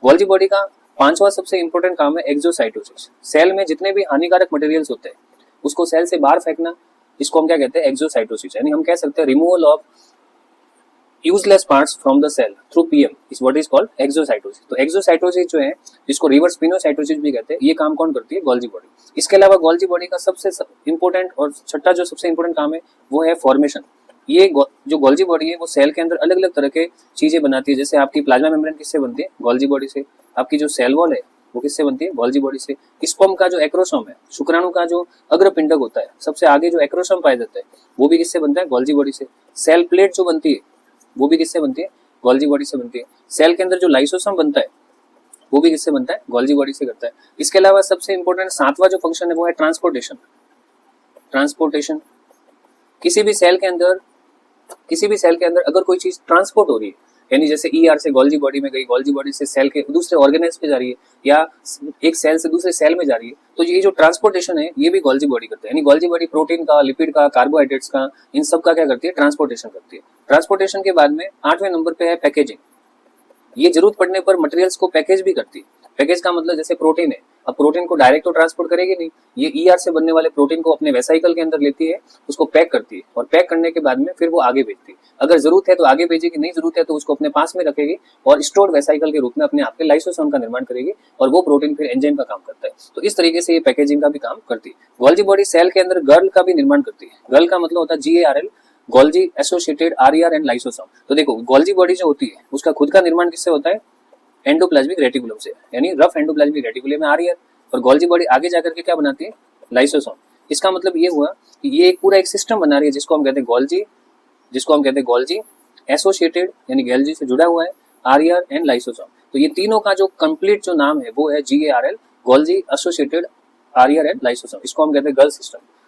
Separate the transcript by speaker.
Speaker 1: Golgi body का पांचवा सबसे इंपॉर्टेंट काम है एक्सोसाइटोसिस। सेल में जितने भी हानिकारक मटेरियल्स होते हैं उसको सेल से बाहर फेंकना, इसको हम क्या कहते हैं, एक्सोसाइटोसिस। यानी हम कह सकते हैं removal of useless parts from the cell through PM is what is called exocytosis. तो एक्सोसाइटोसिस जो है, जिसको रिवर्स पिनोसाइटोसिस भी कहते हैं, ये काम कौन करती है, गोल्जी बॉडी। इसके अलावा गोल्जी बॉडी का सबसे इंपॉर्टेंट और छठा जो सबसे इंपॉर्टेंट काम है वो है फॉर्मेशन। ये जो गोल्जी बॉडी है वो सेल के अंदर अलग अलग तरह के चीजें बनाती है। जैसे आपकी प्लाज्मा मेम्ब्रेन किससे बनती है, गोल्जी बॉडी से। आपकी जो सेल वॉल है वो किससे बनती है, गोल्जी बॉडी से। स्पर्म का जो एक्रोसोम है, शुक्राणु का जो अग्रपिंडक होता है, सबसे आगे जो एक्रोसोम पाया जाता है, वो भी किससे बनता है, गोल्जी बॉडी से। सेल प्लेट जो बनती है वो भी किससे बनती है, गोल्जी बॉडी से बनती है। सेल के अंदर जो लाइसोसोम बनता है वो भी किससे बनता है, गोल्जी बॉडी से करता है। इसके अलावा सबसे इंपॉर्टेंट सातवां जो फंक्शन है वो है ट्रांसपोर्टेशन। ट्रांसपोर्टेशन किसी भी सेल के अंदर अगर कोई चीज ट्रांसपोर्ट हो रही है, यानी जैसे ईआर से गोल्जी बॉडी में गई, गोल्जी बॉडी से सेल के दूसरे ऑर्गेनेल्स पे जा रही है, या एक सेल से दूसरे सेल में जा रही है, तो ये जो ट्रांसपोर्टेशन है ये भी गोल्जी बॉडी करती है। यानी गोल्जी बॉडी प्रोटीन का, लिपिड का, कार्बोहाइड्रेट्स का, इन सब का क्या करती है, ट्रांसपोर्टेशन करती है। ट्रांसपोर्टेशन के बाद में 8वें नंबर पे है पैकेजिंग। ये जरूरत पड़ने पर मटेरियल्स को पैकेज भी करती है। पैकेज का मतलब जैसे प्रोटीन है, अब प्रोटीन को डायरेक्ट तो ट्रांसपोर्ट करेगी नहीं, ये ईआर से बनने वाले प्रोटीन को अपने वेसाइकल के अंदर लेती है, उसको पैक करती है, और पैक करने के बाद में फिर वो आगे भेजती है। अगर जरूरत है तो आगे भेजेगी, नहीं जरूरत है तो उसको अपने पास में रखेगी और स्टोर्ड वेसाइकल के रूप में अपने आपके लाइसोसोम का निर्माण करेगी, और वो प्रोटीन फिर एंजाइम का काम करता है। तो इस तरीके से ये पैकेजिंग का भी काम करती है। गोल्जी बॉडी सेल के अंदर गर्ल का भी निर्माण करती है। गर्ल का मतलब होता है GARL, Golgi associated RER and lysosome. तो देखो गोल्जी बॉडी जो होती है उसका खुद का निर्माण किससे होता है, एंडोप्लाज्मिक रेटिकुलम से, यानी रफ एंडोप्लाज्मिक रेटिकुलम में RER, और गोल्जी बॉडी आगे जाकर के क्या बनाती है, लाइसोसोम। इसका मतलब ये हुआ कि ये एक पूरा एक सिस्टम बना रही है जिसको हम कहते हैं गोल्जी एसोसिएटेड, यानी गोल्जी से जुड़ा हुआ है, RER एंड लाइसोसोम। तो ये तीनों का जो कंप्लीट जो नाम है वो है GARL, Golgi associated RER and lysosome. इसको हम कहते हैं गर्ल सिस्टम।